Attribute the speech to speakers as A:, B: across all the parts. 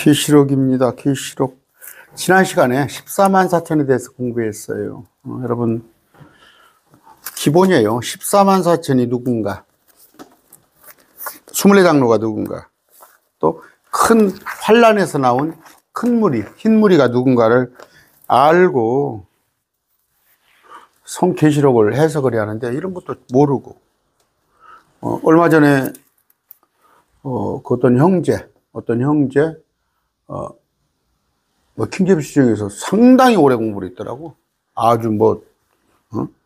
A: 계시록입니다. 계시록. 지난 시간에 14만 4천에 대해서 공부했어요. 여러분, 기본이에요. 14만 4천이 누군가, 24장로가 누군가, 또 큰 환란에서 나온 큰 무리, 흰 무리가 누군가를 알고 성계시록을 해석을 해야 하는데 이런 것도 모르고, 얼마 전에 그 어떤 형제 킹제임스 중에서 상당히 오래 공부를 했더라고. 아주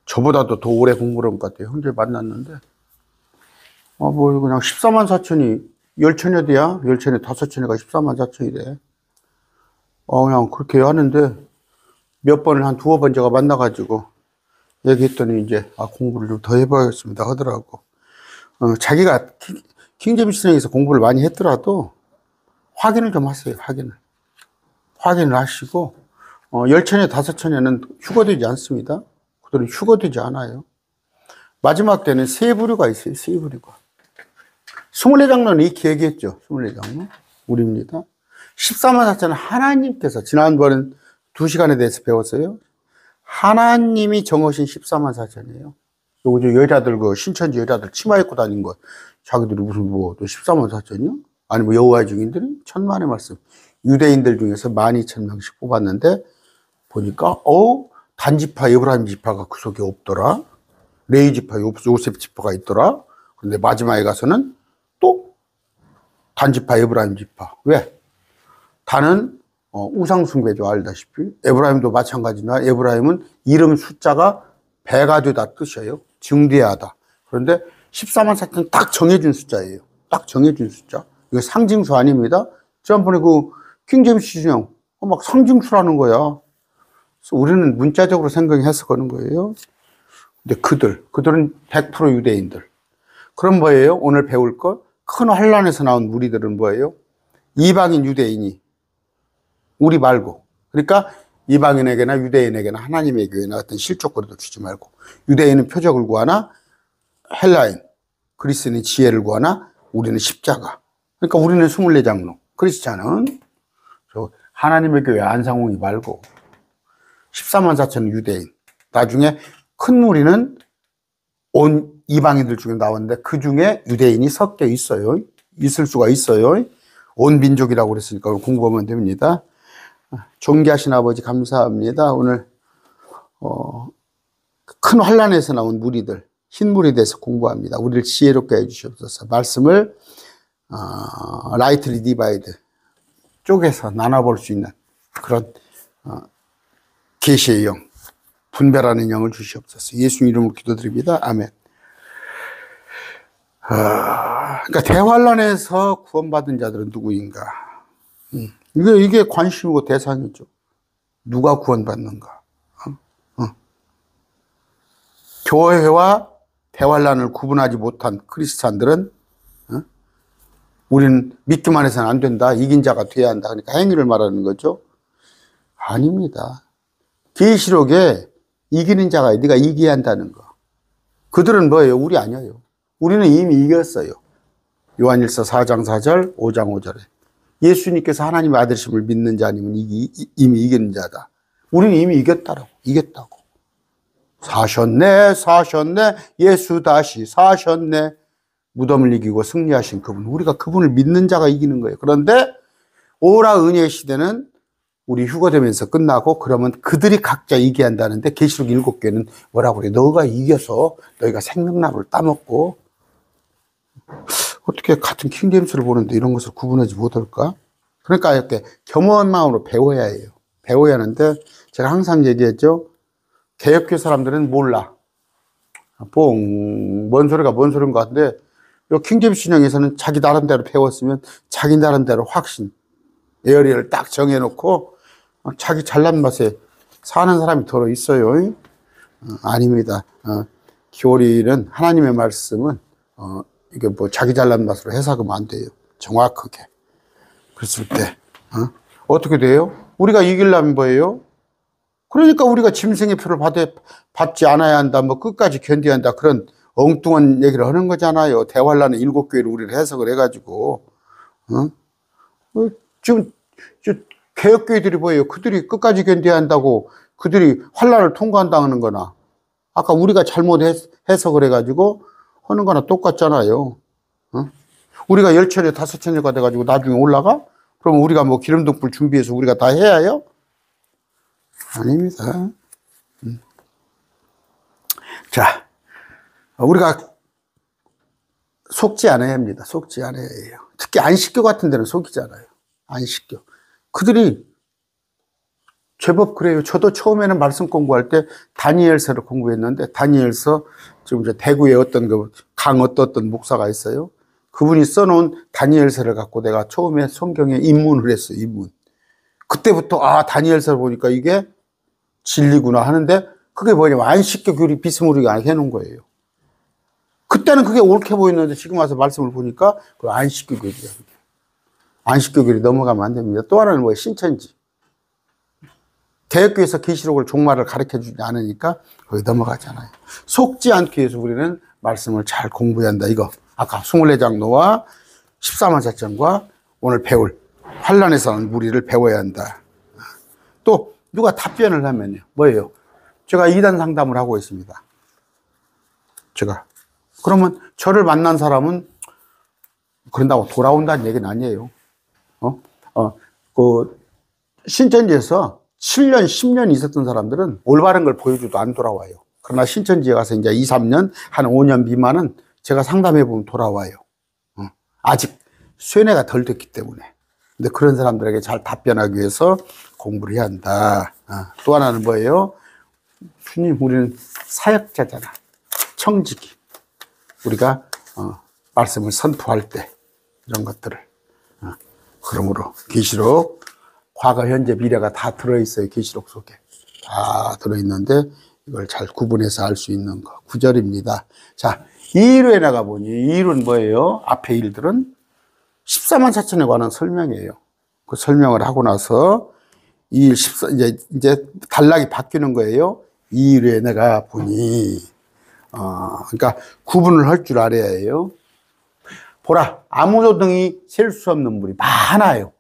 A: 저보다도 더 오래 공부를 한 것 같아요. 형제 만났는데, 그냥 14만 4천이 10천여 대야? 10천에 5천여가 14만 4천이래. 그냥 그렇게 하는데, 몇 번을 한 두어 번 제가 만나가지고, 얘기했더니 이제, 공부를 좀 더 해봐야겠습니다 하더라고. 자기가 킹제임스에서 공부를 많이 했더라도, 확인을 좀 하세요, 확인을 하시고, 10천에 5천에는 휴거되지 않습니다. 그들은 휴거되지 않아요. 마지막 때는 세 부류가 있어요, 세 부류가. 24장로는 이렇게 얘기했죠, 24장로. 우리입니다. 14만 4천은 하나님께서, 지난번엔 2시간에 대해서 배웠어요. 하나님이 정하신 14만 4천이에요. 요즘 여자들, 신천지 여자들 치마 입고 다닌 거, 자기들이 무슨 또 14만 4천이요? 아니, 여호와의 증인들이 천만의 말씀. 유대인들 중에서 12,000명씩 뽑았는데, 보니까, 단지파, 에브라임 지파가 그 속에 없더라. 레위 지파, 요셉 지파가 있더라. 근데 마지막에 가서는 또 단지파, 에브라임 지파. 왜? 단은 우상숭배죠, 알다시피. 에브라임도 마찬가지나, 에브라임은 이름 숫자가 배가 되다 뜻이에요. 증대하다. 그런데 14만 4천 딱 정해준 숫자예요. 딱 정해준 숫자. 이거 상징수 아닙니다. 지난번에 킹제임스 신형, 막 상징수라는 거야. 그래서 우리는 문자적으로 생각해서 그런 거예요. 근데 그들은 100% 유대인들. 그럼 뭐예요? 오늘 배울 것? 큰 환란에서 나온 무리들은 뭐예요? 이방인 유대인이, 우리 말고. 그러니까 이방인에게나 유대인에게나 하나님의 교회나 어떤 실족거리도 주지 말고, 유대인은 표적을 구하나, 헬라인, 그리스는 지혜를 구하나, 우리는 십자가. 그러니까 우리는 24장로, 크리스찬은 하나님의 교회 안상홍이 말고 14만 4천은 유대인. 나중에 큰 무리는 온 이방인들 중에 나왔는데 그 중에 유대인이 섞여 있어요. 있을 수가 있어요. 온 민족이라고 그랬으니까 공부하면 됩니다. 존귀하신 아버지 감사합니다. 오늘 큰 환란에서 나온 무리들, 흰 무리에 대해서 공부합니다. 우리를 지혜롭게 해주시옵소서. 말씀을 라이트리 디바이드 쪼개서 나눠볼 수 있는 그런 계시의 영, 분별하는 영을 주시옵소서. 예수 이름으로 기도드립니다. 아멘. 그러니까 대환란에서 구원받은 자들은 누구인가? 이게 관심이고 대상이죠. 누가 구원받는가? 교회와 대환란을 구분하지 못한 크리스찬들은 우리는 믿기만 해서는 안 된다. 이긴 자가 돼야 한다. 그러니까 행위를 말하는 거죠. 아닙니다. 계시록에 이기는 자가 네가 이겨야 한다는 거. 그들은 뭐예요? 우리 아니에요. 우리는 이미 이겼어요. 요한일서 4장 4절, 5장 5절에 예수님께서 하나님의 아들심을 믿는 자님은 이미 이기는 자다. 우리는 이미 이겼다고. 사셨네. 예수 다시 사셨네. 무덤을 이기고 승리하신 그분. 우리가 그분을 믿는 자가 이기는 거예요. 그런데 오라 은혜의 시대는 우리 휴거되면서 끝나고 그러면 그들이 각자 이겨야 한다는데 계시록 7개는 뭐라고 그래? 너가 이겨서 너희가 생명나무를 따먹고. 어떻게 같은 킹제임스를 보는데 이런 것을 구분하지 못할까? 그러니까 이렇게 겸허한 마음으로 배워야 해요. 배워야 하는데 제가 항상 얘기했죠. 개혁교 사람들은 몰라. 뭔 소리가 뭔 소리인 것 같은데 요 킹제임스 신형에서는 자기 나름대로 배웠으면 자기 나름대로 확신, 에어리를 딱 정해놓고 자기 잘난 맛에 사는 사람이 들어 있어요. 아닙니다. 교리는 하나님의 말씀은 이게 자기 잘난 맛으로 해석하면 안 돼요. 정확하게. 그랬을 때 어떻게 돼요? 우리가 이기려면 뭐예요? 그러니까 우리가 짐승의 표를 받지 않아야 한다. 끝까지 견뎌야 한다. 그런 엉뚱한 얘기를 하는 거잖아요. 대환란의 7교회를 우리를 해석을 해가지고. 지금 개혁교회들이 뭐예요? 그들이 끝까지 견뎌야 한다고 그들이 환란을 통과한다는 거나 아까 우리가 잘못해서 그래가지고 하는 거나 똑같잖아요. 어? 우리가 10처녀, 5처녀가 돼가지고 나중에 올라가? 그러면 우리가 뭐 기름등불 준비해서 우리가 다 해야 해요? 아닙니다. 자, 우리가 속지 않아야 합니다. 속지 않아야 해요. 특히 안식교 같은 데는 속이잖아요. 안식교. 그들이 제법 그래요. 저도 처음에는 말씀 공부할 때 다니엘서를 공부했는데 다니엘서 지금 이제 대구에 어떤 어떤 목사가 있어요. 그분이 써놓은 다니엘서를 갖고 내가 처음에 성경에 입문을 했어요. 입문. 그때부터 다니엘서를 보니까 이게 진리구나 하는데 그게 뭐냐면 안식교 교리 비스무리하게 해놓은 거예요. 그때는 그게 옳게 보였는데 지금 와서 말씀을 보니까 그 안식교 교리야. 안식교 교리 넘어가면 안 됩니다. 또 하나는 뭐예요? 신천지. 개혁교에서 계시록을 종말을 가르쳐 주지 않으니까 거기 넘어가잖아요. 속지 않기 위해서 우리는 말씀을 잘 공부해야 한다. 이거 아까 24장로와 14만 사천과 오늘 배울 환란에서 나온 무리를 배워야 한다. 또 누가 답변을 하면요. 뭐예요? 제가 이단 상담을 하고 있습니다. 그러면 저를 만난 사람은 그런다고 돌아온다는 얘기는 아니에요. 신천지에서 7년, 10년 있었던 사람들은 올바른 걸 보여줘도 안 돌아와요. 그러나 신천지에 가서 이제 2, 3년, 한 5년 미만은 제가 상담해보면 돌아와요. 아직 쇠뇌가 덜 됐기 때문에. 근데 그런 사람들에게 잘 답변하기 위해서 공부를 해야 한다. 또 하나는 뭐예요? 주님, 우리는 사역자잖아. 청지기. 우리가 말씀을 선포할 때 이런 것들을. 그러므로 계시록 과거, 현재, 미래가 다 들어있어요. 계시록 속에. 다 들어있는데 이걸 잘 구분해서 알 수 있는 거. 9절입니다. 자, 이 일에 나가보니 이 일은 뭐예요? 앞에 일들은 14만 4천에 관한 설명이에요. 그 설명을 하고 나서 이 일 이제 단락이 바뀌는 거예요. 이 일에 내가 보니 그러니까 구분을 할 줄 알아야 해요. 보라, 아무도 등이 셀 수 없는 물이 많아요.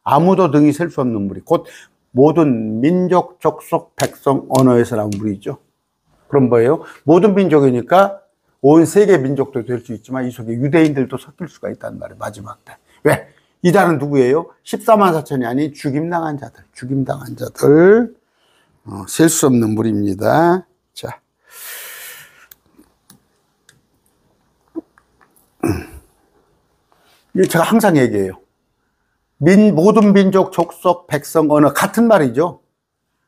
A: 아무도 등이 셀 수 없는 물이 곧 모든 민족, 족속, 백성, 언어에서 나온 물이죠. 그럼 뭐예요? 모든 민족이니까 온 세계 민족도 될 수 있지만 이 속에 유대인들도 섞일 수가 있다는 말이에요. 마지막 때. 왜? 이단은 누구예요? 14만 4천이 아닌 죽임당한 자들. 죽임당한 자들. 셀 수 없는 물입니다. 자. 제가 항상 얘기해요. 모든 민족, 족속, 백성, 언어 같은 말이죠.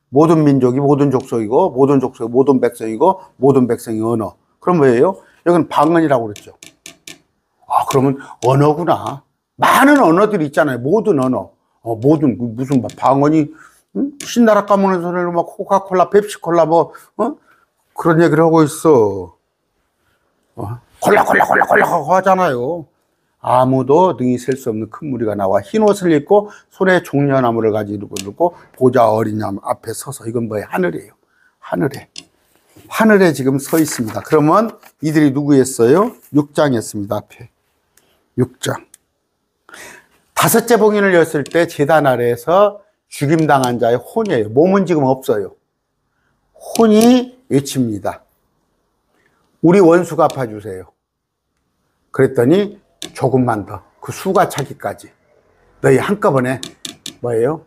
A: 모든 민족이 모든 족속이고 모든 족속이 모든 백성이고 모든 백성이 언어. 그럼 뭐예요? 여기는 방언이라고 그랬죠. 그러면 언어구나. 많은 언어들이 있잖아요. 모든 언어. 모든 무슨 방언이 신나라 까먹는 소리로 막 코카콜라, 펩시콜라 그런 얘기를 하고 있어. 콜라 하잖아요. 아무도 등이 셀 수 없는 큰 무리가 나와 흰 옷을 입고 손에 종려나무를 가지고 들고 보좌 어린 양 앞에 서서 이건 뭐예요? 하늘이에요. 하늘에 지금 서 있습니다. 그러면 이들이 누구였어요? 6장이었습니다. 앞에 6장. 다섯째 봉인을 열었을 때 제단 아래에서 죽임당한 자의 혼이에요. 몸은 지금 없어요. 혼이 외칩니다. 우리 원수 갚아주세요. 그랬더니 조금만 더, 그 수가 차기까지 너희 한꺼번에 뭐예요?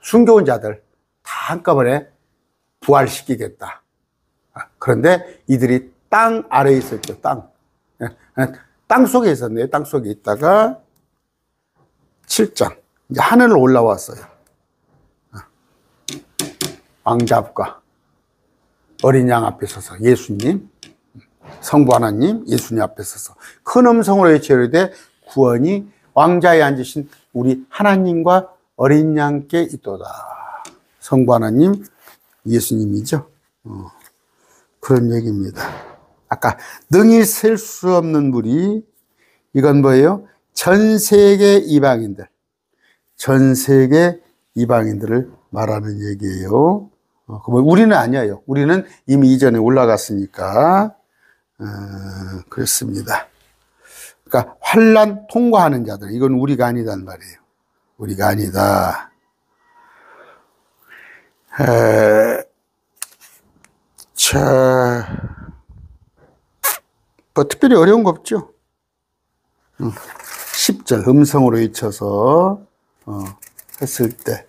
A: 숨겨온 자들 다 한꺼번에 부활시키겠다. 그런데 이들이 땅 아래에 있었죠. 땅 속에 있었네요. 땅 속에 있다가 7장 이제 하늘을 올라왔어요. 왕자과 어린 양 앞에 서서 예수님, 성부 하나님, 예수님 앞에 서서 큰 음성으로 외치되 구원이 왕자에 앉으신 우리 하나님과 어린 양께 있도다. 성부 하나님, 예수님이죠. 그런 얘기입니다. 아까 능히 셀 수 없는 물이 이건 뭐예요? 전 세계 이방인들, 전 세계 이방인들을 말하는 얘기예요. 우리는 아니에요. 우리는 이미 이전에 올라갔으니까. 그렇습니다. 그러니까 환란 통과하는 자들, 이건 우리가 아니단 말이에요. 우리가 아니다. 자, 뭐 특별히 어려운 거 없죠? 10절 음성으로 외쳐서 했을 때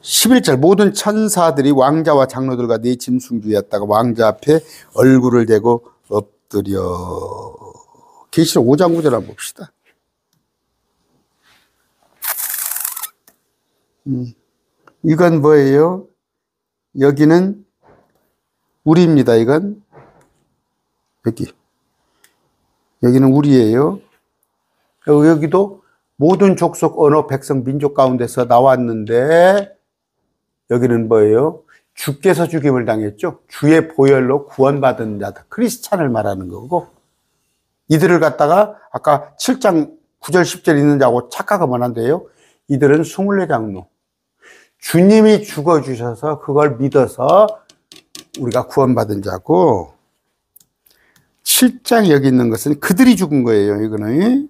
A: 11절 모든 천사들이 왕자와 장로들과 네 짐승주였다가 왕자 앞에 얼굴을 대고 엎드려. 계시록 5장 9절 한번 봅시다. 이건 뭐예요? 여기는 우리입니다. 이건 여기는 우리예요. 여기도 모든 족속, 언어, 백성, 민족 가운데서 나왔는데 여기는 뭐예요? 주께서 죽임을 당했죠. 주의 보혈로 구원받은 자들, 크리스찬을 말하는 거고, 이들을 갖다가 아까 7장 9절 10절 있는 자고 착각하면 안 돼요. 이들은 24장로. 주님이 죽어주셔서 그걸 믿어서 우리가 구원받은 자고, 7장 여기 있는 것은 그들이 죽은 거예요. 이거는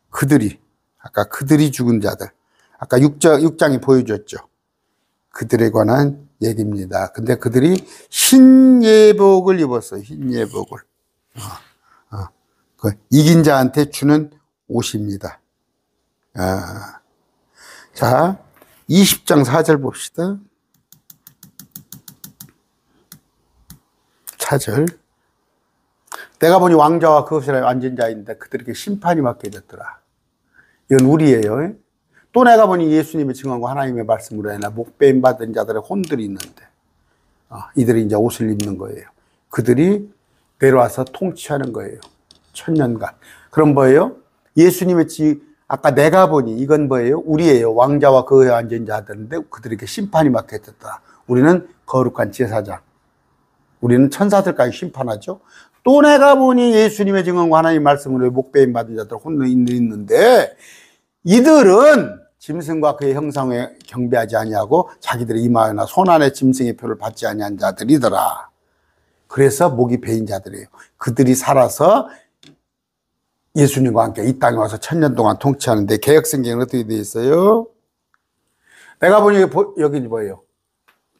A: 그들이, 아까 그들이 죽은 자들, 아까 6장이 보여줬죠. 그들에 관한 얘기입니다. 근데 그들이 흰 예복을 입었어요. 흰 예복을. 그 이긴 자한테 주는 옷입니다. 자, 20장 4절 봅시다. 4절. 내가 보니 왕자와 그 것에 앉은 자인데 그들에게 심판이 맡겨졌더라. 이건 우리예요. 또 내가 보니 예수님의 증언과 하나님의 말씀으로 인하 목배임 받은 자들의 혼들이 있는데 이들이 이제 옷을 입는 거예요. 그들이 내려와서 통치하는 거예요. 1000년간. 그럼 뭐예요? 예수님의 아까 내가 보니 이건 뭐예요? 우리예요. 왕자와 그에 앉은 자들인데 그들에게 심판이 맡겨졌다. 우리는 거룩한 제사장. 우리는 천사들까지 심판하죠. 또 내가 보니 예수님의 증언과 하나님의 말씀으로 목배임 받은 자들 혼들이 있는데 이들은 짐승과 그의 형상에 경배하지 아니하고 자기들의 이마나 손 안에 짐승의 표를 받지 아니한 자들이더라. 그래서 목이 베인 자들이에요. 그들이 살아서 예수님과 함께 이 땅에 와서 1000년 동안 통치하는데 개혁성경은 어떻게 되어 있어요? 내가 보니 여기 뭐예요?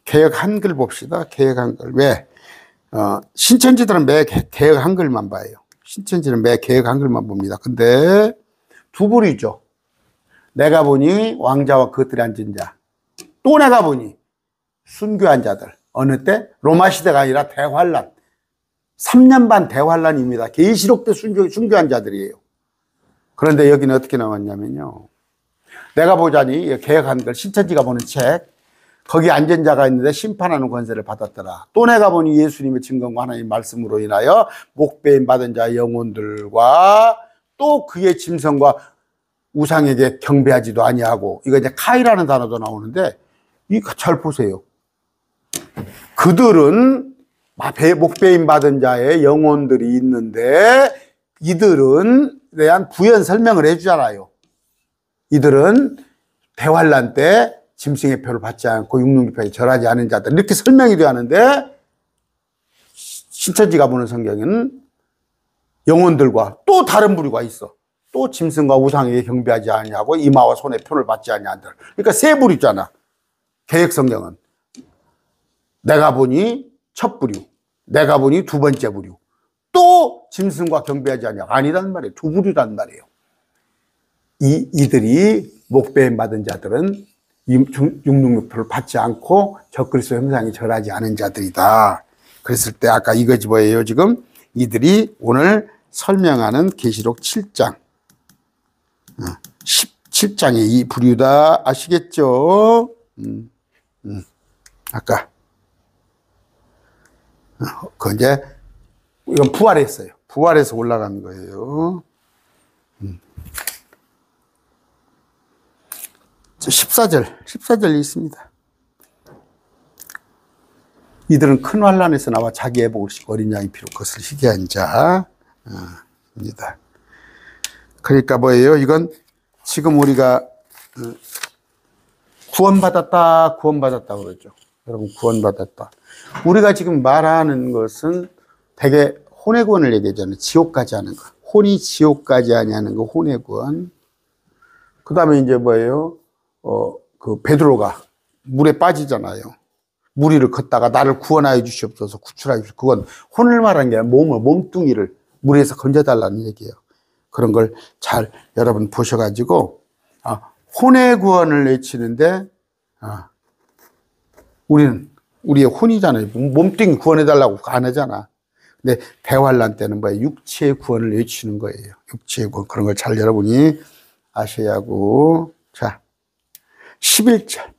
A: 개혁 한글 봅시다. 개혁 한글. 왜? 신천지들은 매 개혁 한글만 봐요. 신천지는 매 개혁 한글만 봅니다. 근데 두 부류죠. 내가 보니 왕자와 그것들이 앉은 자. 또 내가 보니 순교한 자들. 어느 때? 로마 시대가 아니라 대환란. 3년 반 대환란입니다. 계시록 때 순교한 자들이에요. 그런데 여기는 어떻게 나왔냐면요. 내가 보자니 개혁 한글 신천지가 보는 책. 거기 앉은 자가 있는데 심판하는 권세를 받았더라. 또 내가 보니 예수님의 증거와 하나님의 말씀으로 인하여 목배임 받은 자의 영혼들과 또 그의 짐승과 우상에게 경배하지도 아니하고, 이거 이제 카이라는 단어도 나오는데 이거 잘 보세요. 그들은 목배임 받은 자의 영혼들이 있는데 이들은 대한 부연 설명을 해주잖아요. 이들은 대환란 때 짐승의 표를 받지 않고 육륜기표에 절하지 않은 자들, 이렇게 설명이 되어 하는데 신천지가 보는 성경에는 영혼들과 또 다른 부류가 있어. 또 짐승과 우상에게 경배하지 아니하고 이마와 손에 표를 받지 아니한 자들. 그러니까 세 부류잖아. 개혁 성경은 내가 보니 첫 부류, 내가 보니 두 번째 부류, 또 짐승과 경배하지 아니하고, 아니란 말이에요. 두 부류란 말이에요. 이들이 목배임 받은 자들은 육륜표를 받지 않고 적그리스도 형상에 절하지 않은 자들이다. 그랬을 때 아까 이거지 뭐예요? 지금 이들이 오늘 설명하는 계시록 7장 17장의 이 부류다. 아시겠죠? 아까 그 이제 이건 부활했어요. 부활해서 올라간 거예요. 14절이 있습니다. 이들은 큰 환란에서 나와 자기 애복을 싣고 어린 양의 피로 그것을 희게 한 자입니다. 그러니까 뭐예요? 이건 지금 우리가 구원받았다 그러죠. 여러분, 구원받았다. 우리가 지금 말하는 것은 되게 혼의 구원을 얘기하잖아요. 지옥 가지 않은 거. 혼이 지옥까지 아니하는 거, 혼의 구원. 그 다음에 이제 뭐예요? 그 베드로가 물에 빠지잖아요. 물 위를 걷다가 나를 구원하여 주시옵소서, 구출하여 주시옵소서. 그건 혼을 말하는 게 아니라 몸뚱이를 물에서 건져달라는 얘기예요. 그런 걸 잘 여러분 보셔가지고, 혼의 구원을 외치는데, 우리는, 우리의 혼이잖아요. 몸뚱이 구원해달라고 안 하잖아. 근데 대환란 때는 뭐예요? 육체의 구원을 외치는 거예요. 육체의 구원. 그런 걸 잘 여러분이 아셔야 하고. 자, 11절.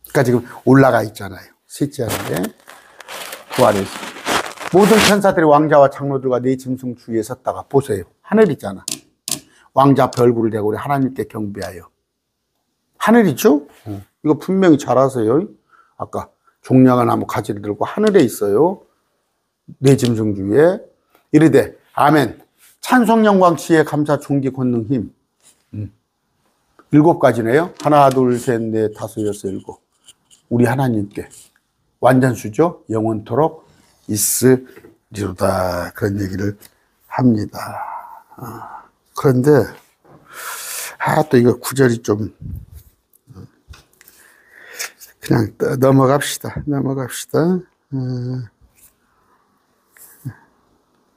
A: 그러니까 지금 올라가 있잖아요. 셋째 하는데, 부활해서. 모든 천사들이 왕자와 장로들과 네 짐승 주위에 섰다가, 보세요. 하늘 있잖아. 왕자 앞에 얼굴을 대고 우리 하나님께 경배하여. 하늘이죠? 이거 분명히 잘 아세요. 아까 종려가 나무 가지를 들고 하늘에 있어요. 네 짐승 주위에. 이르되 아멘. 찬송 영광 지혜 감사 존귀 권능 힘. 7가지네요. 하나 둘 셋 넷 다섯 여섯 일곱. 우리 하나님께 완전수죠. 영원토록 있으리로다. 그런 얘기를 합니다. 그런데 또 이거 구절이 좀 그냥 넘어갑시다.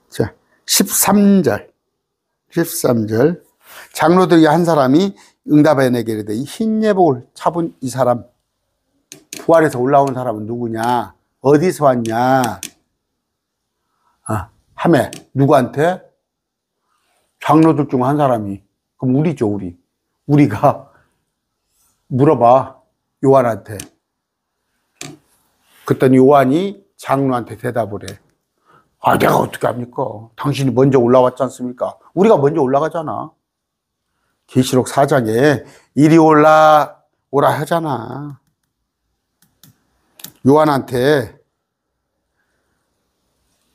A: 자, 13절. 장로들이 한 사람이 응답하여 내게 이르되 이 흰 예복을 차분 이 사람, 부활해서 올라온 사람은 누구냐? 어디서 왔냐? 하매 누구한테? 장로들 중 한 사람이. 그럼 우리죠, 우리. 우리가 물어봐, 요한한테. 그랬더니 요한이 장로한테 대답을 해. 내가 어떻게 합니까? 당신이 먼저 올라왔지 않습니까? 우리가 먼저 올라가잖아. 계시록 4장에 이리 오라 하잖아. 요한한테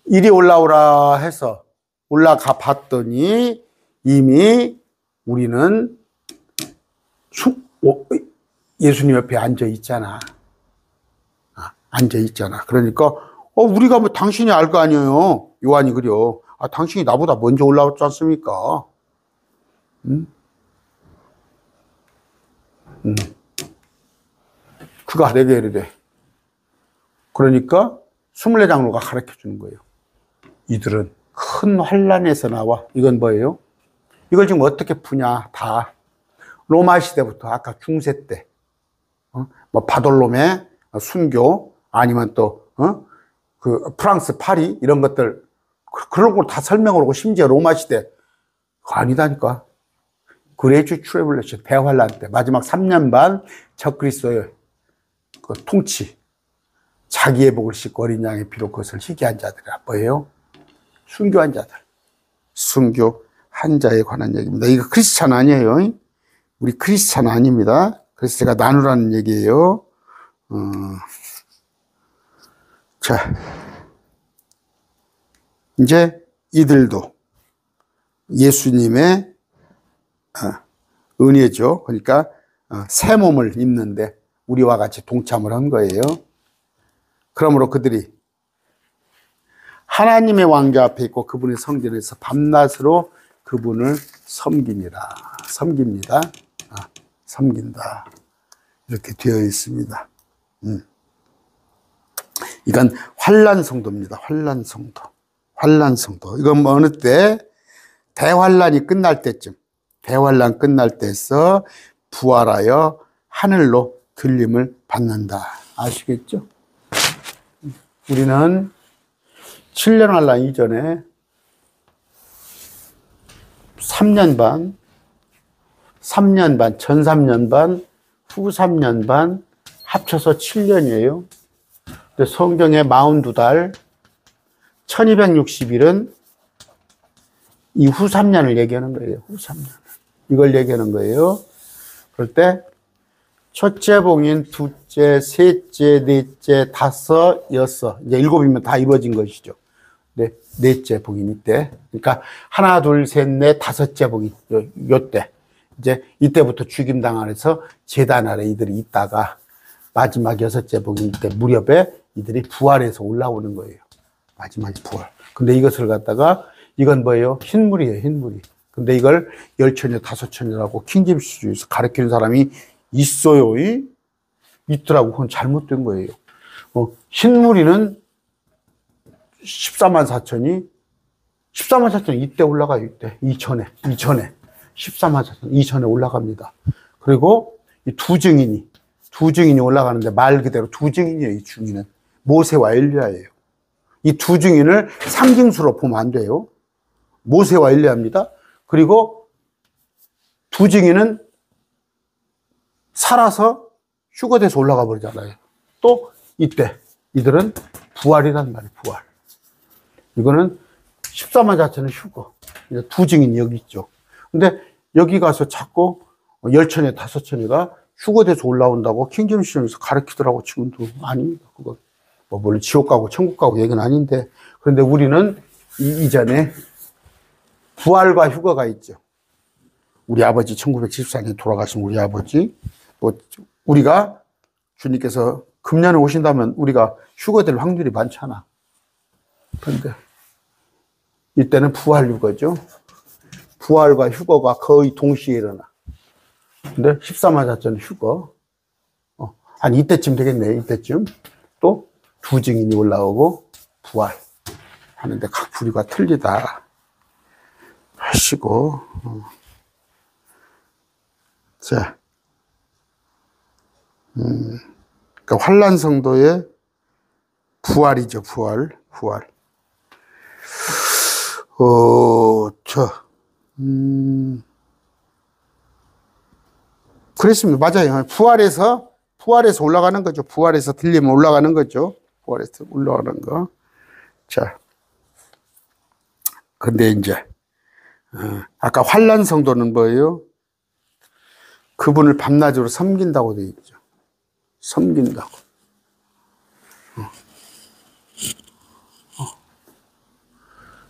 A: 이리 올라오라 해서 올라가 봤더니 이미 우리는 예수님 옆에 앉아 있잖아. 그러니까 우리가 뭐 당신이 알 거 아니에요. 요한이 그려. 당신이 나보다 먼저 올라왔지 않습니까? 그가 내게 이르되. 그러니까 24장로가 가르쳐 주는 거예요. 이들은 큰 환란에서 나와. 이건 뭐예요? 이걸 지금 어떻게 푸냐? 다 로마 시대부터 아까 중세 때, 뭐 바돌롬의 순교, 아니면 또 그 프랑스 파리 이런 것들, 그런 걸 다 설명을 하고, 심지어 로마 시대 아니다니까. 그레이트 트래블레이션 대환란 때 마지막 3년 반 적그리스도의 그 통치, 자기의 복을 씻고 어린 양의 피로 그것을 희귀한 자들이라. 뭐예요? 순교한 자들. 순교한 자에 관한 얘기입니다. 이거 크리스찬 아니에요. 우리 크리스찬 아닙니다. 그래서 제가 나누라는 얘기예요. 자, 이제 이들도 예수님의 은혜죠. 그러니까 새 몸을 입는데 우리와 같이 동참을 한 거예요. 그러므로 그들이 하나님의 왕자 앞에 있고 그분의 성전에서 밤낮으로 그분을 섬깁니다. 섬긴다. 이렇게 되어 있습니다. 이건 환란성도입니다. 환란성도. 이건 뭐 어느 때? 대환란이 끝날 때쯤. 대환란 끝날 때에서 부활하여 하늘로 들림을 받는다. 아시겠죠? 우리는 7년 환란 이전에 3년 반, 전 3년 반, 후 3년 반, 합쳐서 7년이에요. 근데 성경에 42달, 1260일은 이 후 3년을 얘기하는 거예요. 후 3년. 이걸 얘기하는 거예요. 그럴 때, 첫째 봉인, 둘째, 셋째, 넷째, 다섯, 여섯. 이제 7이면 다 이루어진 것이죠. 네, 넷째 봉인 이때. 그러니까, 하나, 둘, 셋, 넷, 다섯째 봉인. 요때. 이제 이때부터 죽임당하면서 제단 아래 이들이 있다가 마지막 6째 봉인 때 무렵에 이들이 부활해서 올라오는 거예요. 마지막 부활. 근데 이것을 갖다가 이건 뭐예요? 흰물이에요, 흰물이. 근데 이걸 열천여, 다섯천여라고 킹제임스주의에서 가르치는 사람이 있어요. 있더라고. 그건 잘못된 거예요. 흰무리는 14만 4천이, 14만 4천이 이때 올라가요, 이때. 이천에. 14만 4천, 이천에 올라갑니다. 그리고 이 두 증인이 올라가는데 말 그대로 두 증인이에요, 이 증인은. 모세와 엘리야예요. 이 두 증인을 상징수로 보면 안 돼요. 모세와 엘리야입니다. 그리고 두 증인은 살아서 휴거돼서 올라가 버리잖아요. 또 이때 이들은 부활이란 말이에요. 부활. 이거는 14만 자체는 휴거. 두 증인이 여기 있죠. 근데 여기 가서 자꾸 열천에 다섯천이가 휴거돼서 올라온다고 킹제임스에서 가르치더라고. 지금도 아닙니다. 그거 뭐 물론 지옥 가고 천국 가고 얘기는 아닌데, 그런데 우리는 이전에 부활과 휴거가 있죠. 우리 아버지 1974년에 돌아가신 우리 아버지, 또 우리가 주님께서 금년에 오신다면 우리가 휴거될 확률이 많잖아. 그런데 이때는 부활 휴거죠. 부활과 휴거가 거의 동시에 일어나. 근데 14만 4천 휴거. 한 이때쯤 되겠네, 이때쯤. 또 두 증인이 올라오고 부활 하는데 각 부류가 틀리다 하시고. 자, 그러니까 환란 성도의 부활이죠, 부활. 그렇습니다. 맞아요. 부활에서 올라가는 거죠. 부활에서 들리면 올라가는 거죠. 부활에서 올라가는 거. 자, 근데 이제, 아까 환란 성도는 뭐예요? 그분을 밤낮으로 섬긴다고 되어 있죠. 섬긴다고.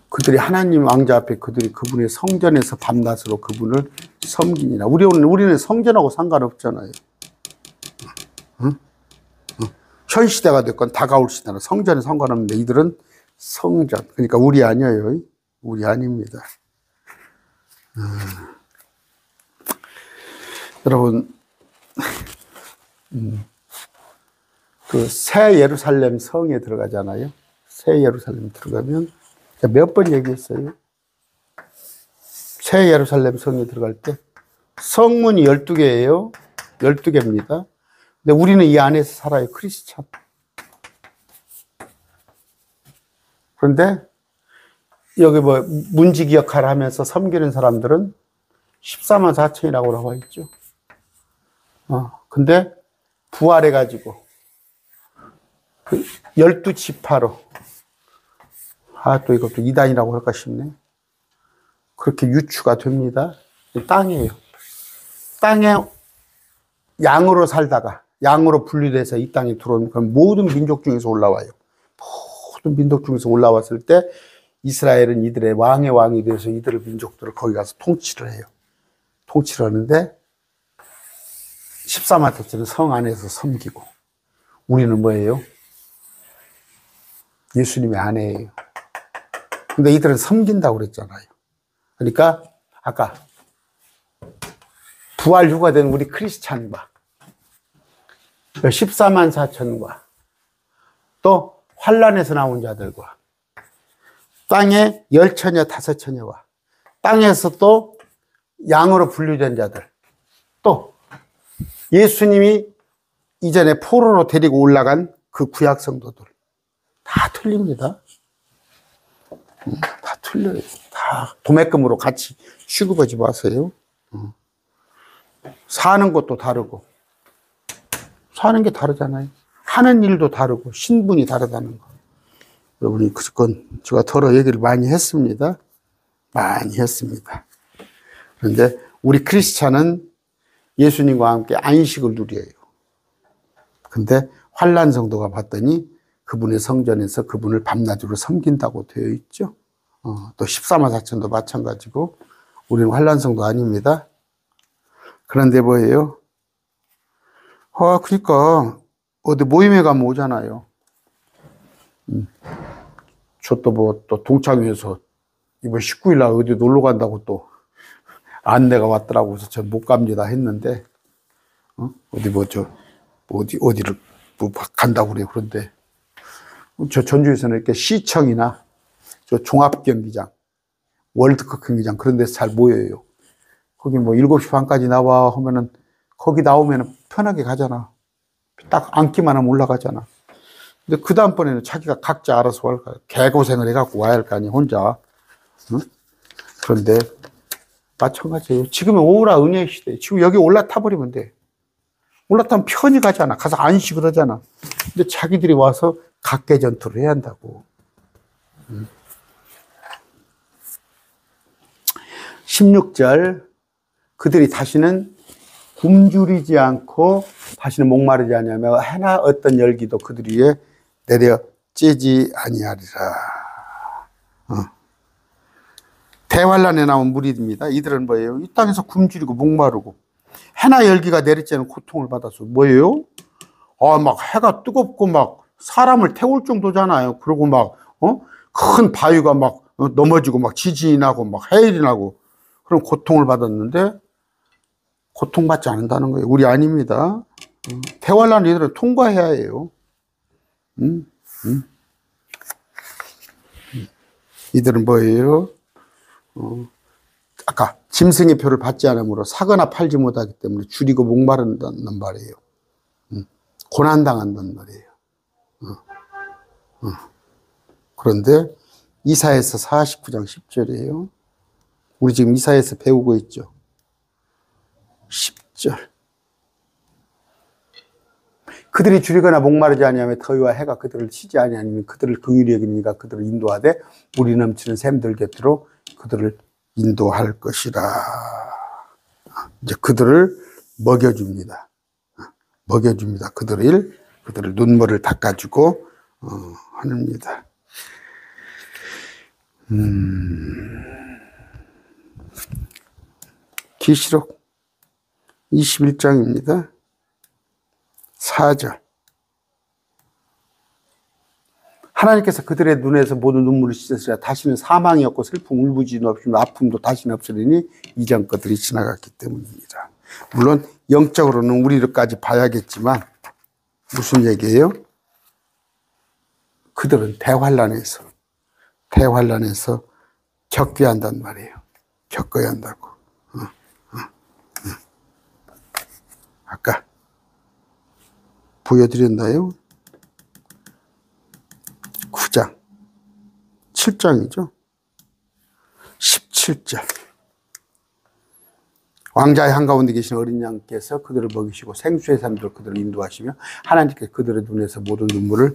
A: 그들이 하나님 왕자 앞에 그분의 성전에서 밤낮으로 그분을 섬기니라. 우리는 성전하고 상관없잖아요. 현 시대가 됐건 다가올 시대나 성전에 상관없는데 이들은 성전. 그러니까 우리 아니에요. 우리 아닙니다. 여러분, 그 새 예루살렘 성에 들어가잖아요. 새 예루살렘 들어가면 몇 번 얘기했어요. 새 예루살렘 성에 들어갈 때 성문이 12개예요. 12개입니다. 근데 우리는 이 안에서 살아요. 크리스찬. 그런데 여기 뭐 문지기 역할을 하면서 섬기는 사람들은 14만 4천이라고 나와 있죠. 근데 부활해가지고 12지파로, 또 이것도 이단이라고 할까 싶네. 그렇게 유추가 됩니다. 땅이에요. 땅에 양으로 살다가 양으로 분리돼서 이 땅에 들어온 그런 모든 민족 중에서 올라와요. 모든 민족 중에서 올라왔을 때 이스라엘은 이들의 왕의 왕이 되어서 이들의 민족들을 거기 가서 통치를 해요. 통치를 하는데 14만 대처는 성 안에서 섬기고, 우리는 뭐예요? 예수님의 아내예요. 근데 이들은 섬긴다고 그랬잖아요. 그러니까 아까 부활 휴가된 우리 크리스찬과 14만 4천과 또 환란에서 나온 자들과 땅에 열처녀 다섯처녀와 땅에서 또 양으로 분류된 자들, 또 예수님이 이전에 포로로 데리고 올라간 그 구약 성도들, 다 틀립니다. 다 틀려요. 다 도매금으로 같이 취급하지 마세요. 사는 것도 다르고, 사는 게 다르잖아요. 하는 일도 다르고, 신분이 다르다는 거. 여러분이 그건 제가 더러 얘기를 많이 했습니다. 많이 했습니다. 그런데 우리 크리스찬은 예수님과 함께 안식을 누려요. 근데 환란 성도가 봤더니 그분의 성전에서 그분을 밤낮으로 섬긴다고 되어 있죠. 또 14만 4천도 마찬가지고, 우리는 환란 성도 아닙니다. 그런데 뭐예요? 그러니까 어디 모임에 가면 오잖아요. 저 또 뭐 또 동창회에서 이번 19일 날 어디 놀러 간다고 또 안내가 왔더라고. 그래서 전 못 갑니다 했는데, 어디 어디를 뭐 간다고 그래요. 그런데 저 전주에서는 이렇게 시청이나 저 종합경기장, 월드컵 경기장 그런 데서 잘 모여요. 거기 뭐 7시 반까지 나와 하면은 거기 나오면 편하게 가잖아. 딱 앉기만 하면 올라가잖아. 근데 그 다음번에는 자기가 각자 알아서 할 거야. 개고생을 해갖고 와야 할 거 아니야, 혼자. 응? 그런데 마찬가지예요. 지금은 오라 은혜의 시대. 지금 여기 올라타버리면 돼. 올라타면 편히 가잖아. 가서 안식을 하잖아. 근데 자기들이 와서 각계 전투를 해야 한다고. 16절. 그들이 다시는 굶주리지 않고 다시는 목마르지 아니하며 해나 어떤 열기도 그들 위에 내려 쬐지 아니하리라. 대환란에 나온 무리입니다. 이들은 뭐예요? 이 땅에서 굶주리고 목마르고 해나 열기가 내리쬐는 고통을 받아서 뭐예요? 막 해가 뜨겁고 막 사람을 태울 정도잖아요. 그리고 막 큰 바위가 막 넘어지고 막 지진이 나고 막 해일이 나고 그런 고통을 받았는데 고통받지 않는다는 거예요. 우리 아닙니다. 대환란 이들은 통과해야 해요. 이들은 뭐예요? 아까 짐승의 표를 받지 않으므로 사거나 팔지 못하기 때문에 줄이고 목마른다는 말이에요. 고난당한다는 말이에요. 그런데 이사야서 49장 10절이에요. 우리 지금 이사야서 배우고 있죠. 10절. 그들이 줄이거나 목마르지 아니하며 더위와 해가 그들을 치지 아니하니 그들을 긍휼히 여기니가 그들을 인도하되 물이 넘치는 샘들 곁으로 그들을 인도할 것이라. 이제 그들을 먹여줍니다. 먹여줍니다. 그들을 눈물을 닦아주고 합니다. 계시록 21장입니다. 4절. 하나님께서 그들의 눈에서 모든 눈물을 씻으시라. 다시는 사망이 없고 슬픔 울부짖음이 없으며 아픔도 다시는 없으리니 이전 것들이 지나갔기 때문입니다. 물론 영적으로는 우리를까지 봐야겠지만 무슨 얘기예요? 그들은 대환란에서 겪어야 한단 말이에요. 겪어야 한다고. 아까 보여드렸나요? 9장 7장이죠. 17절. 왕자의 한가운데 계신 어린 양께서 그들을 먹이시고 생수의 삶대로 그들을 인도하시며 하나님께 그들의 눈에서 모든 눈물을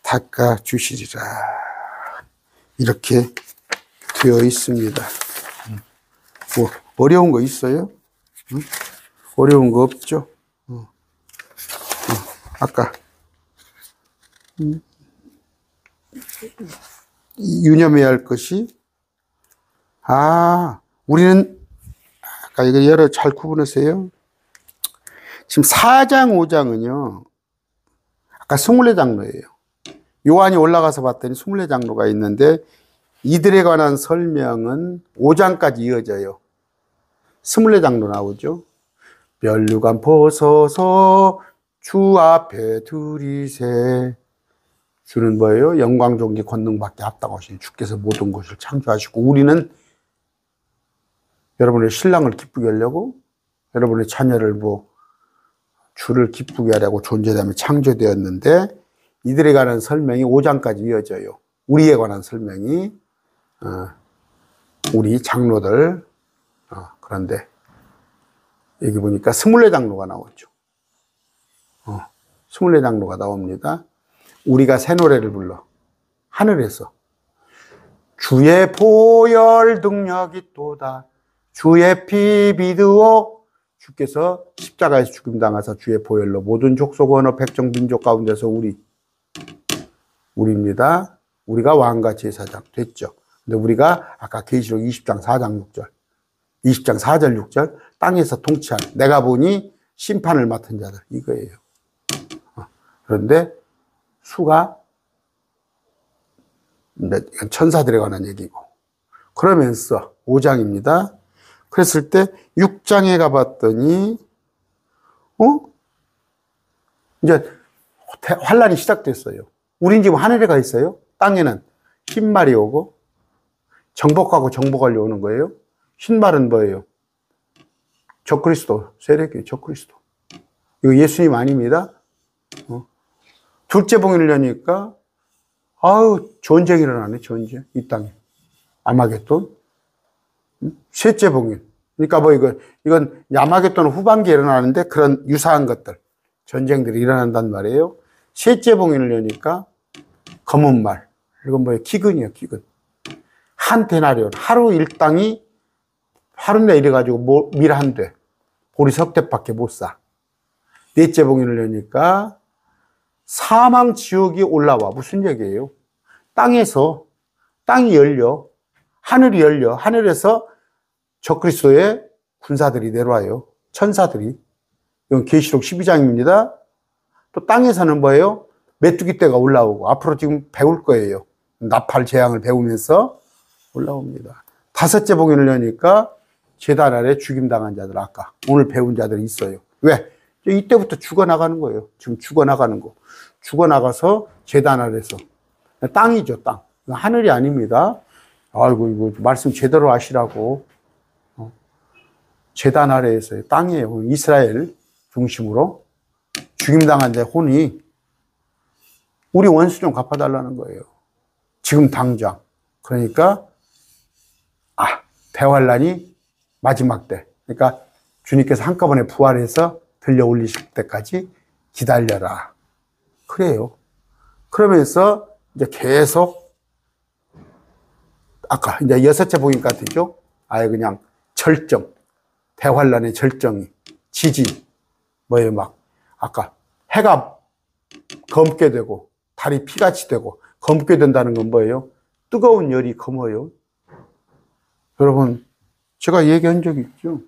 A: 닦아주시리라. 이렇게 되어 있습니다. 뭐 어려운 거 있어요? 어려운 거 없죠? 아까 유념해야 할 것이 우리는 아까 이거 여러 잘 구분하세요. 지금 4장 5장은요 아까 24장로예요. 요한이 올라가서 봤더니 24장로가 있는데 이들에 관한 설명은 5장까지 이어져요. 24장로 나오죠. 면류관 벗어서 주 앞에 들이세. 주는 뭐예요? 영광 존귀 권능밖에 합당하신 주께서 모든 것을 창조하시고 우리는 여러분의 신랑을 기쁘게 하려고 여러분의 자녀를 주를 기쁘게 하려고 존재되며 창조되었는데 이들에 관한 설명이 5장까지 이어져요. 우리에 관한 설명이 우리 장로들 그런데 여기 보니까 24장로가 나오죠. 24장로가 나옵니다. 우리가 새 노래를 불러. 하늘에서 주의 보혈 능력이 또다. 주의 피 믿으오. 주께서 십자가에서 죽임당하사 주의 보혈로 모든 족속 언어 백정 민족 가운데서 우리입니다. 우리가 왕과 제사장 됐죠. 근데 우리가 아까 계시록 20장 4장 6절 20장 4절 6절 땅에서 통치한 내가 보니 심판을 맡은 자들 이거예요. 그런데 수가 천사들에 관한 얘기고 그러면서 5장입니다. 그랬을 때 6장에 가봤더니 이제 환란이 시작됐어요. 우린 지금 하늘에 가 있어요. 땅에는 흰말이 오고 정복하고 정복하려 오는 거예요. 흰말은 뭐예요? 적그리스도 세력이에요. 적그리스도. 이거 예수님 아닙니다. 둘째 봉인을 여니까 전쟁이 일어나네. 전쟁 이 땅에. 아마겟돈. 셋째 봉인. 그러니까 뭐 이건 아마겟돈 후반기에 일어나는데 그런 유사한 것들 전쟁들이 일어난단 말이에요. 셋째 봉인을 여니까 검은 말. 이건 뭐예요? 기근이에요. 기근. 한 데나리온. 하루 일당이 하루내 이래가지고 밀 한 대. 보리 석 대밖에 못 사. 넷째 봉인을 여니까 사망 지옥이 올라와. 무슨 얘기예요? 땅이 열려. 하늘이 열려. 하늘에서 적그리스도의 군사들이 내려와요. 천사들이. 이건 계시록 12장입니다. 또 땅에서는 뭐예요? 메뚜기 떼가 올라오고 앞으로 지금 배울 거예요. 나팔 재앙을 배우면서 올라옵니다. 다섯째 봉인을 여니까 제단 아래 죽임당한 자들, 아까 오늘 배운 자들이 있어요. 왜? 이때부터 죽어나가는 거예요. 지금 죽어나가는 거. 죽어나가서 제단 아래서. 땅이죠, 땅. 하늘이 아닙니다. 아이고, 이거 말씀 제대로 하시라고. 제단 아래에서의 땅이에요. 이스라엘 중심으로. 죽임당한 자의 혼이 우리 원수 좀 갚아달라는 거예요. 지금 당장. 그러니까, 대환란이 마지막 때. 그러니까 주님께서 한꺼번에 부활해서 들려 올리실 때까지 기다려라. 그래요. 그러면서 이제 계속 아까 이제 여섯째 복인 같으죠? 아예 그냥 절정. 대환란의 절정이. 지진. 뭐예요, 막. 아까 해가 검게 되고, 달이 피같이 되고, 검게 된다는 건 뭐예요? 뜨거운 열이 검어요. 여러분, 제가 얘기한 적이 있죠.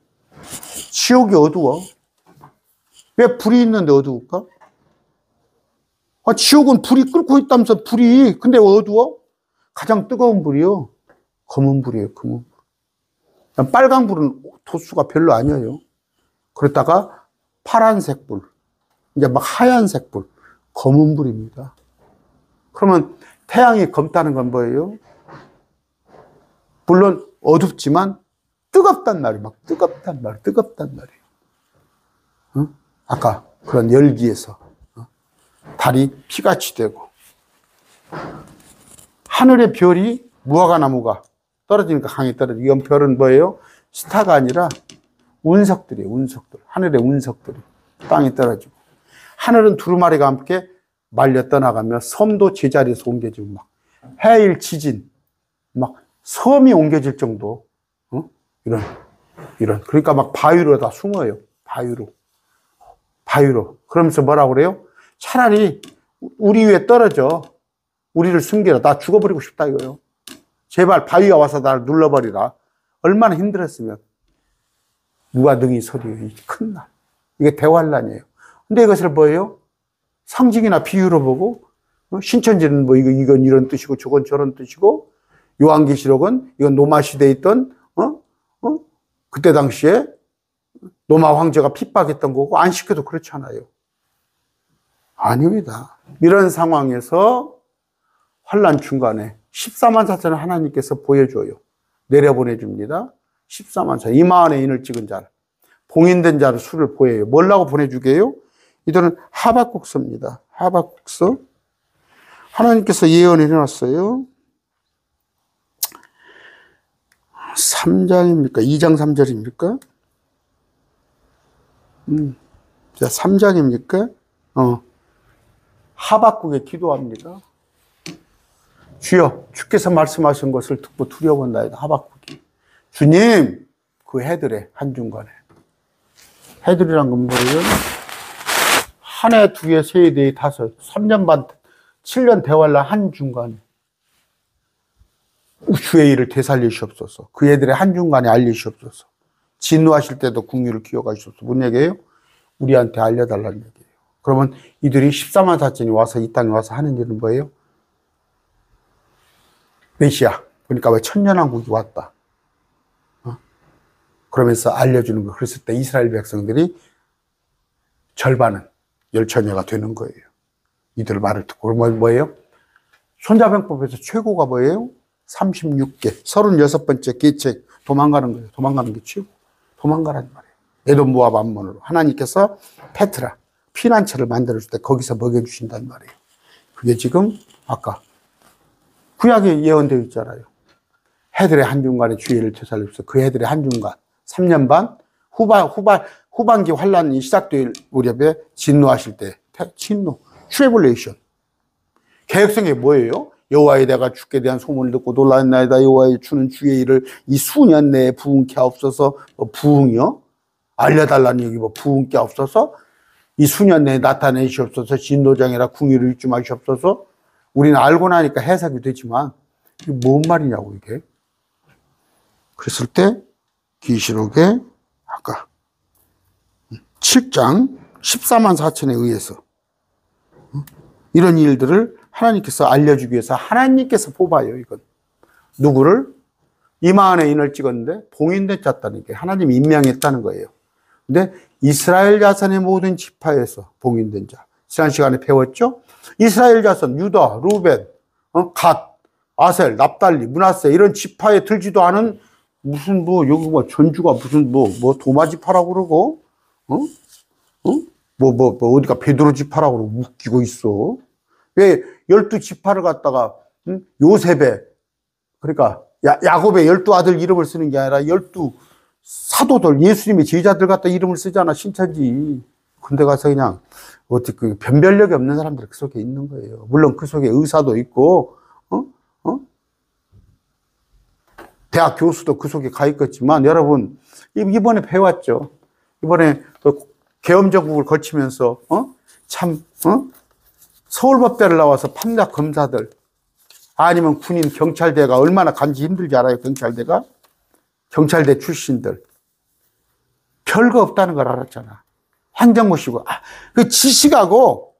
A: 지옥이 어두워. 왜 불이 있는데 어두울까? 지옥은 불이 끓고 있다면서 불이, 근데 어두워? 가장 뜨거운 불이요. 검은 불이에요, 검은 불. 빨간 불은 도수가 별로 아니에요. 그러다가 파란색 불, 이제 막 하얀색 불, 검은 불입니다. 그러면 태양이 검다는 건 뭐예요? 물론 어둡지만 뜨겁단 말이에요. 막 뜨겁단 말이에요. 뜨겁단 말이에요. 아까 그런 열기에서 달이 피같이 되고 하늘의 별이 무화과 나무가 떨어지니까 강이 떨어지고 이건 별은 뭐예요? 스타가 아니라 운석들이에요. 운석들. 하늘의 운석들이 땅에 떨어지고 하늘은 두루마리가 함께 말려 떠나가며 섬도 제자리에서 옮겨지고 막 해일 지진 막 섬이 옮겨질 정도 이런 그러니까 막 바위로 다 숨어요. 바위로 그러면서 뭐라고 그래요? 차라리 우리 위에 떨어져 우리를 숨겨라. 나 죽어버리고 싶다 이거요. 제발 바위가 와서 나를 눌러버리라. 얼마나 힘들었으면 누가 능히 서리요. 큰 날. 이게 대환란이에요. 근데 이것을 뭐예요? 상징이나 비유로 보고 신천지는 뭐 이건 이런 뜻이고 저건 저런 뜻이고 요한계시록은 이건 로마 시대에 있던 그때 당시에 로마 황제가 핍박했던 거고 안식교도 그렇잖아요. 아닙니다. 이런 상황에서 환란 중간에 14만 4천을 하나님께서 보여줘요. 내려보내줍니다. 14만 4천. 이마안에 인을 찍은 자를 봉인된 자를 수를 보여요. 뭐라고 보내주게요? 이들은 하박국서입니다. 하박국서. 하나님께서 예언을 해놨어요. 3장입니까? 2장 3절입니까? 자, 3장입니까? 하박국에 기도합니다. 주여, 주께서 말씀하신 것을 듣고 두려워한다. 하박국이. 주님, 그 해들의 한중간에. 해들이란 건 뭐예요? 한 해, 두 해, 세 해, 네 해, 다섯, 3년 반, 7년 대환란 한중간에. 주의 일을 되살리시옵소서. 그 애들의 한중간에 알리시옵소서. 진노하실 때도 국류를 기억하시옵소서. 뭔 얘기예요? 우리한테 알려달라는 얘기예요. 그러면 이들이 14만 4천이 와서 이 땅에 와서 하는 일은 뭐예요? 메시아. 그러니까 왜 천년왕국이 왔다. 그러면서 알려주는 거. 그랬을 때 이스라엘 백성들이 절반은 열처녀가 되는 거예요. 이들 말을 듣고. 그러면 뭐예요? 손자병법에서 최고가 뭐예요? 36개, 36번째 계책, 도망가는 거예요. 도망가는 게 최고. 도망가라는 말이에요. 에돔, 모압, 암몬으로. 하나님께서 페트라, 피난처를 만들어줄 때 거기서 먹여주신단 말이에요. 그게 지금 아까 구약에 예언되어 있잖아요. 해들의 한중간에 주의를 되살립시오. 그 해들의 한중간 3년 반 후반기 환란이 시작될 무렵에 진노하실 때 진노, 트래블레이션. 개혁성이 뭐예요? 여호와의 내가 주께 대한 소문을 듣고 놀랐나이다. 여호와의 주는 주의 일을 이 수년 내에 부응케 하옵소서. 부응이요? 알려달라는 얘기 부응케 하옵소서. 이 수년 내에 나타내시옵소서. 진노장이라 궁유를 잊지 마시옵소서. 우리는 알고 나니까 해석이 되지만 이게 뭔 말이냐고 이게. 그랬을 때 계시록에 아까 7장 14만 4천에 의해서 이런 일들을 하나님께서 알려주기 위해서 하나님께서 뽑아요. 이건 누구를? 이마안에 인을 찍었는데 봉인된 짰다는 게 하나님이 임명했다는 거예요. 근데 이스라엘 자손의 모든 지파에서 봉인된 자. 지난 시간에 배웠죠? 이스라엘 자손 유다, 루벤, 갓, 아셀, 납달리, 므낫세 이런 지파에 들지도 않은 무슨 여기 전주가 무슨 도마 지파라고 그러고 어디가 베드로 지파라고 그러고 웃기고 있어. 왜 12지파를 갖다가 요셉의 그러니까 야곱의 12아들 이름을 쓰는 게 아니라 12 사도들 예수님의 제자들 갖다 이름을 쓰잖아. 신천지. 근데 가서 그냥 어떻게 변별력이 없는 사람들이 그 속에 있는 거예요. 물론 그 속에 의사도 있고 대학 교수도 그 속에 가 있겠지만 여러분 이번에 배웠죠. 이번에 계엄정국을 거치면서 서울법대를 나와서 판대학 검사들 아니면 군인 경찰대가 얼마나 간지 힘들지 알아요. 경찰대 출신들 별거 없다는 걸 알았잖아. 행정고시고 그 지식하고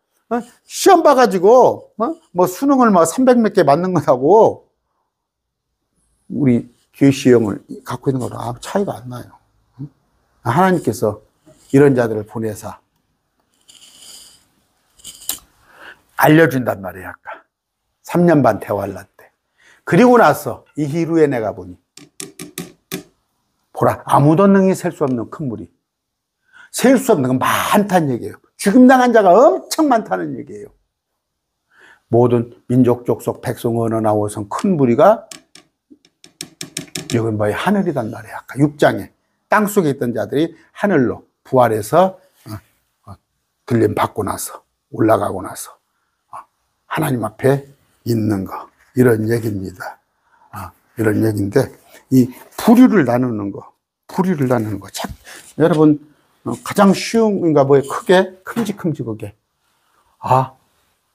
A: 시험 봐가지고 수능을 300몇 개 맞는 거하고 우리 계시형을 갖고 있는 거랑 아무 차이가 안 나요. 하나님께서 이런 자들을 보내서 알려준단 말이에요. 아까 3년 반 대환란 때. 그리고 나서 이히루에 내가 보니 보라 아무도 능히 셀 수 없는 큰 물이 셀 수 없는 건 많다는 얘기예요. 죽임당한 자가 엄청 많다는 얘기예요. 모든 민족, 족속, 백성, 언어, 나오선 큰 무리가 여긴 하늘이란 말이에요. 아까 6장에 땅속에 있던 자들이 하늘로 부활해서 들림 받고 나서 올라가고 나서 하나님 앞에 있는 거 이런 얘기입니다. 이런 얘기인데 이 부류를 나누는 거 여러분 가장 쉬운 크게 큼직큼직하게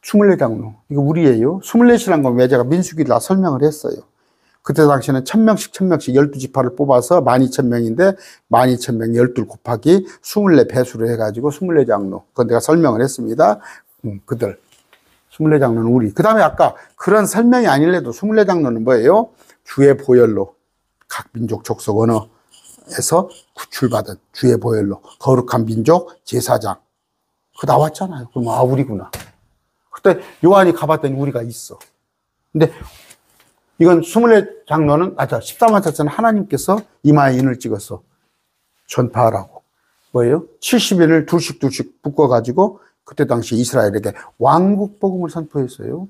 A: 24장로 이거 우리예요. 24시란 건 왜 제가 민수기를 다 설명을 했어요. 그때 당시에는 1000명씩 12지파를 뽑아서 12,000명인데 12,000명 12 곱하기 24배수를 해가지고 24장로 그건 내가 설명을 했습니다. 그들 24장로는 우리. 그 다음에 아까 그런 설명이 아닐래도 24장로는 뭐예요? 주의 보혈로 각 민족 족속 언어에서 구출받은 주의 보혈로 거룩한 민족 제사장 그거 나왔잖아요. 그럼 우리구나. 그때 요한이 가봤더니 우리가 있어. 근데 이건 24장로는 14만 4천 하나님께서 이마에 인을 찍어서 전파하라고 뭐예요? 70인을 둘씩 묶어가지고 그때 당시 이스라엘에게 왕국 복음을 선포했어요.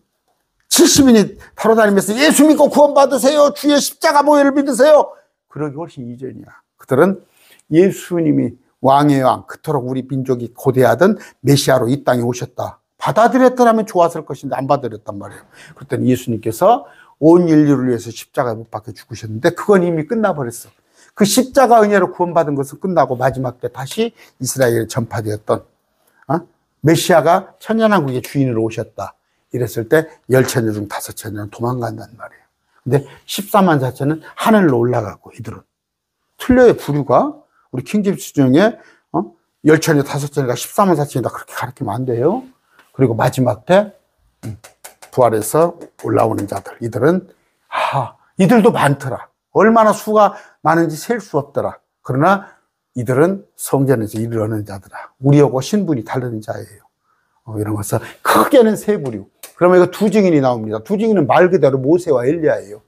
A: 70인이 타러다니면서 예수 믿고 구원받으세요. 주의 십자가 보혈을 믿으세요. 그러기 훨씬 이전이야. 그들은 예수님이 왕의 왕, 그토록 우리 민족이 고대하던 메시아로 이 땅에 오셨다. 받아들였더라면 좋았을 것인데 안 받아들였단 말이에요. 그랬더니 예수님께서 온 인류를 위해서 십자가에 못 박혀 죽으셨는데 그건 이미 끝나버렸어. 그 십자가 은혜로 구원받은 것은 끝나고 마지막 때 다시 이스라엘에 전파되었던 메시아가 천년왕국의 주인으로 오셨다. 이랬을 때 10처녀 중 5처녀는 도망간단 말이에요. 근데 14만 4천은 하늘로 올라가고 이들은 틀려요. 부류가 우리 킹제임스 중에 10처녀 5처녀가 14만 4천이다 그렇게 가르치면 안 돼요. 그리고 마지막 때 부활해서 올라오는 자들 이들은 이들도 많더라. 얼마나 수가 많은지 셀 수 없더라. 그러나 이들은 성전에서 일을 하는 자더라. 우리하고 신분이 다른 자예요. 이런 것을 크게는 세 부류. 그러면 이거 두 증인이 나옵니다. 두 증인은 말 그대로 모세와 엘리야예요.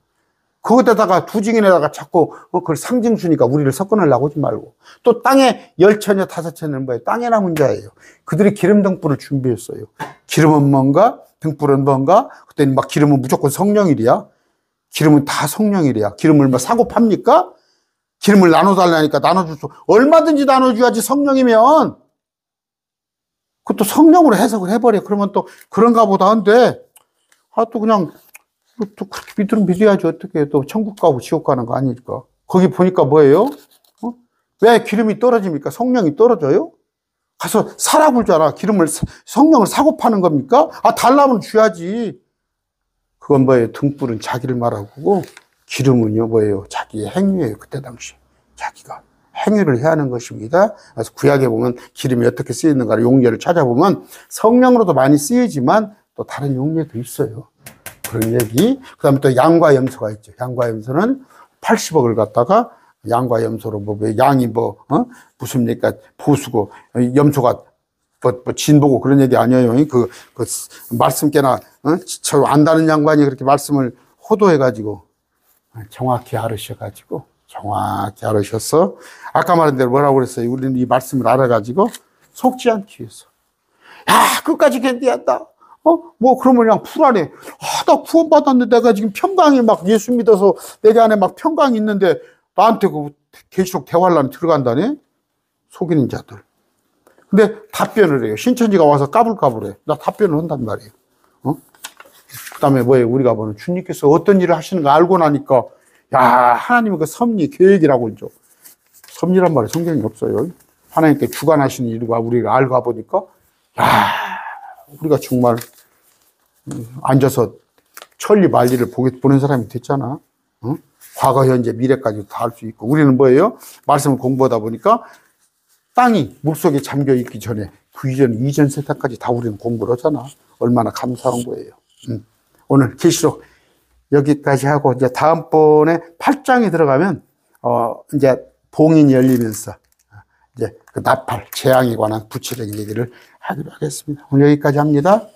A: 거기다가 두 증인에다가 자꾸 그걸 상징수니까 우리를 섞어내려고 하지 말고. 또 땅에 10처녀 5처녀는 뭐예요? 땅에 남은 자예요. 그들이 기름 등불을 준비했어요. 기름은 뭔가? 등불은 뭔가? 그때는 막 기름은 무조건 성령일이야. 기름은 다 성령일이야. 기름을 뭐 사고 팝니까? 기름을 나눠달라니까 나눠줄 수, 얼마든지 나눠줘야지 성령이면. 그것도 성령으로 해석을 해버려. 그러면 또 그런가 보다 한데, 또 그냥, 또 그렇게 믿으면 믿어야지. 어떻게 또 천국 가고 지옥 가는 거 아니니까. 거기 보니까 뭐예요? 왜 기름이 떨어집니까? 성령이 떨어져요? 가서 사라 굴잖아. 성령을 사고 파는 겁니까? 달라면 줘야지. 그건 뭐예요? 등불은 자기를 말하고, 기름은요, 뭐예요? 자기의 행위예요. 그때 당시. 자기가 행위를 해야 하는 것입니다. 그래서 구약에 보면 기름이 어떻게 쓰이는가 용례를 찾아보면 성령으로도 많이 쓰이지만 또 다른 용례도 있어요. 그런 얘기. 그 다음에 또 양과 염소가 있죠. 양과 염소는 80억을 갖다가 양과 염소로 양이 무슨니까 보수고, 염소가 진보고 그런 얘기 아니에요. 그 말씀 깨나, 저 안다는 양반이 그렇게 말씀을 호도해가지고, 정확히 알으셔가지고, 정확히 알으셔서, 아까 말한 대로 뭐라고 그랬어요? 우리는 이 말씀을 알아가지고, 속지 않기 위해서. 야, 끝까지 견디한다. 그러면 그냥 풀하네. 나 구원받았는데 내가 지금 평강이 막 예수 믿어서 내 안에 막 평강이 있는데 나한테 그 계시록 대화란에 들어간다네? 속이는 자들. 근데 답변을 해요. 신천지가 와서 까불까불해. 나 답변을 한단 말이에요. 그 다음에 뭐예요? 우리가 보는 주님께서 어떤 일을 하시는 거 알고 나니까, 야, 하나님의 그 섭리, 계획이라고 그러죠. 섭리란 말이 성경에 없어요. 하나님께 주관하시는 일과 우리가 알고 와보니까, 야, 우리가 정말 앉아서 천리 만리를 보는 사람이 됐잖아. 과거, 현재, 미래까지 다 알 수 있고. 우리는 뭐예요? 말씀을 공부하다 보니까 땅이 물속에 잠겨 있기 전에 그 이전 세탁까지 다 우리는 공부를 하잖아. 얼마나 감사한 거예요. 오늘 계시록 여기까지 하고 이제 다음번에 8장에 들어가면 이제 봉인이 열리면서 이제 그 나팔 재앙에 관한 구체적인 얘기를 하기로 하겠습니다. 오늘 여기까지 합니다.